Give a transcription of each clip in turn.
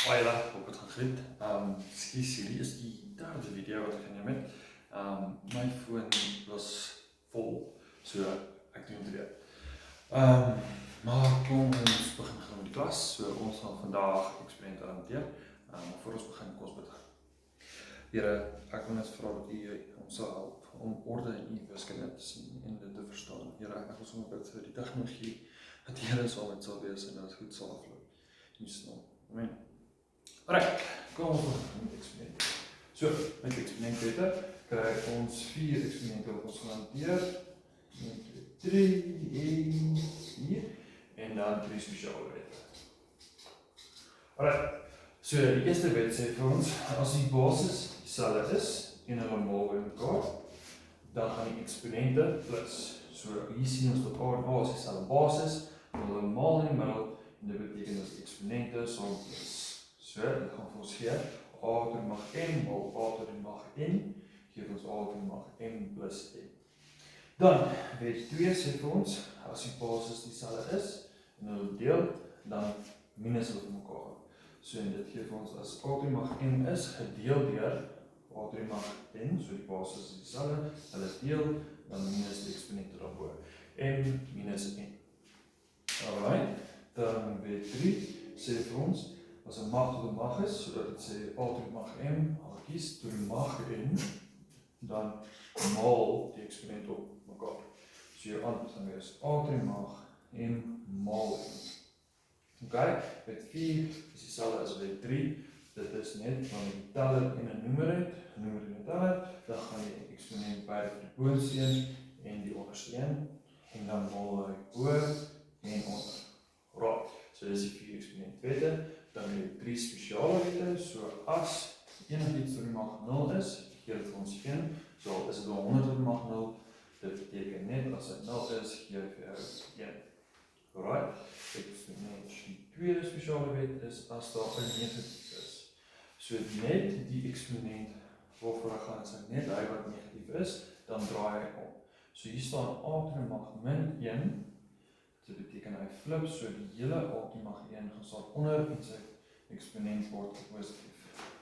Hoi julle, hoop het gaan goed. Excuse, hierdie is die derde video wat ek gaan neem het. My foon was vol, so ek doen het weer. Maar kom ons begin gaan met die klas. So ons gaan vandag eksperiment hanteer. Maar voor ons begin kos bid. Here, ek wil net vra dat u ons sal help om orde in u wiskunde te sien en dit te verstaan. Here, ek wil sommer bid vir die tegnologie, dat die Here sal met sal wees en dat het goed sal afloop. In Jesus naam. Amen. Alright, kom ons begin met eksperiment. So, met eksperiment beter, krijg ons 4 eksperimente wat ons gaan hanteer. 1, 2, 3, 1, 4 en dan 3 spesiale wette. Alright, so die eerste wet sê vir ons, as die basis dieselfde is en hulle maal by mekaar, dan gaan die eksponente plus. So hier sien ons dat A en A is dieselfde basis, en hulle maal in die middel, en dit beteken dat die eksponente sal plus. So, dit gaan vir ons gee, A tot die mag n maal A tot die mag n, geef ons A tot die mag n plus n. Dan, wet 2 sê vir ons, as die basis dieselfde is, en hulle deel, dan minus hulle van mekaar. So, en dit geef ons, as A tot die mag n is, gedeel deur A tot die mag n, so die basis is dieselfde, hulle deel, dan minus die eksponente daarbo, n minus n. Alright, dan wet 3 sê vir ons, as 'n mag tot 'n mag is, sodat dit sê A tot die mag m, hakies tot die mag n, dan maal die eksponent op mekaar. So jou antwoord gaan wees A tot die mag m maal n. Okay, wet 4 is dieselfde as wet 3, dit is net wanneer die teller en 'n noemer het, 'n noemer en 'n teller, dan gaan die eksponent beide vir die boonste een en die onderste een, en dan maal hy bo en onder. Right, so dis die 4 eksperimentwette. Dan het jy 3 spesiale wette, so as enigiets tot die mag 0 is, gee dit vir ons 1, so is dit 100 tot die mag 0, dit beteken net as dit 0 is, gee dit vir jou 1. Alright, die tweede spesiale wet is as daar 'n negatief is. So net die eksponent waarvoor ek gaan sê, net hy wat negatief is, dan draai hy om. So hier staan A tot die mag min 1, dit beteken hy flip, so die hele A tot die mag 1 gaan staan onder en sy eksponent word positief.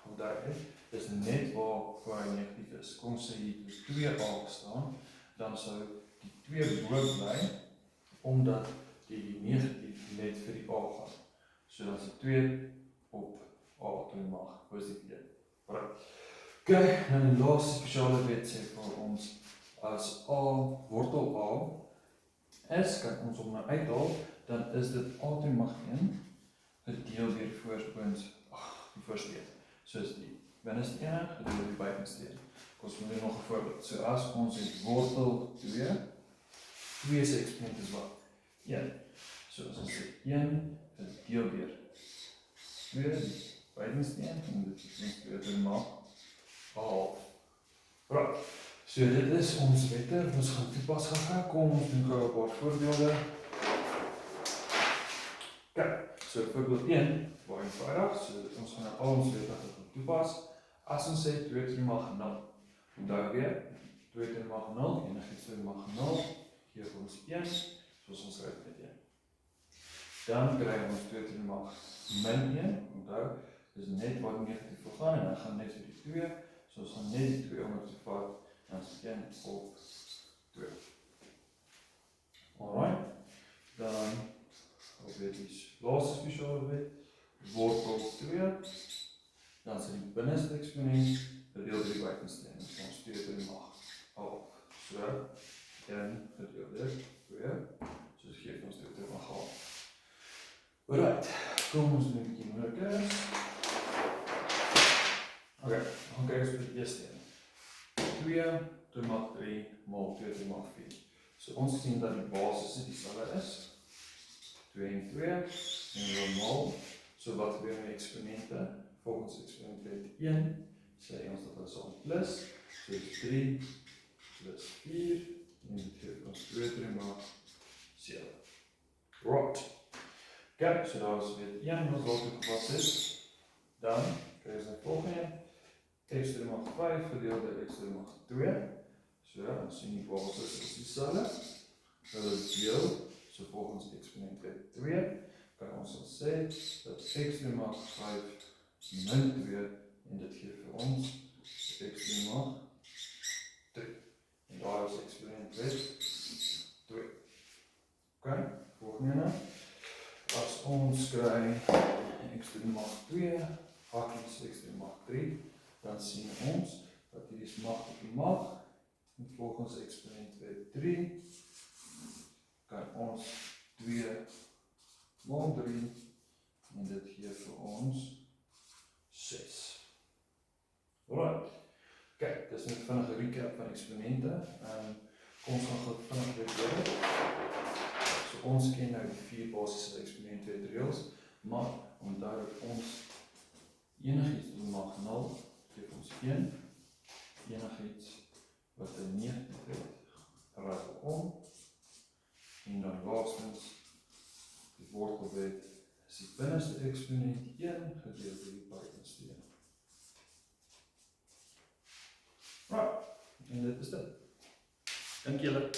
Onthou dit, dis net waar hy negatief is. Kom sê hier 2a staan, dan sou die 2 bo bly, omdat die negatief net vir die a gaan. So dan is die 2 op A tot die mag positief 1. Right. Okay, nou die laaste spesiale wet sê vir ons, as A wortel A is, kan ons hom nou uithaal, dan is dit A tot die mag 1 gedeel deur die voorste een. Soos die binneste een gedeel deur die buitenste een. Ons moet nog 'n voorbeeld. So as ons het wortel 2 se eksponent is wat? 1. So as ons sê 1 gedeel deur 2 die buitenste een, en dit is 2 tot die mag 1/2. Right. So dit is ons wette, ons gaan toepas gaan. Kom ons doen gou 'n paar voorbeelde. Kijk, so voorbeeld 1, baie eenvoudig, so ons gaan nou al ons wette gaan toepas. As ons sê 2 tot die mag 0, onthou weer, 2 tot die mag 0, enigiets tot die mag 0, gee ons 1, soos ons skryf met 1. Dan kry ons 2 tot die mag min 1, onthou, dis net waar die negatief wil gaan, en dan gaan net vir die 2, so ons gaan net die 2 onder te vat, en ons 1 op 2. Alright, dan op die laaste spesiale wet, wortel 2, dan is die binneste eksponent gedeel deur die buitenste een, dus ons 2 tot die mag 1/2. So, 1 gedeel deur 2, so dit gee ons 2 tot die mag 1/2. Alright, kom ons doen 'n bietjie moeiliker. Okay, dan kyk ons vir die eerste een. 2 tot die mag 3 maal 2 tot die mag 4. So ons sien dat die basis dieselfde is. 2 en 2, en we maal, so wat gebeur met die eksponente, volgens eksponent wet 1, sê ons dat hulle sal plus, so is 3 plus 4, en dit geef ons 2 tot die mag 7. Right. Kijk, so daar is wet 1, wat al toegepas is, dan krijg ons die volgende, x tot die mag 5 gedeel deur x tot die mag 2, so ons sien die basis is dieselfde, hulle deel, so volgens eksponent wet 2, kan ons dan sê dat x tot die mag 5 min 2 en dit gee vir ons x mag 3. En daar is eksponent met 2. Ok, volgende ene. As ons kry x mag 2, hakies x mag 3, dan sien ons dat hier is mag op die mag, en volgens eksponent met 3, kan ons 2 maal 3, en dit gee vir ons 6. Alright, kijk, dit is net vinnige recap van eksponente. Kom ons gaan gou vinnig weer deur. So ons ken nou die 4 basiese eksponent reëls, maar onthou dat ons enigiets tot mag 0 gee ons 1, enigiets wat 'n negatief het, raak om, en dan laastens die wortelwet is die binneste eksponent 1 gedeel deur die buitenste een. Right, en dit is dit. Dank julle.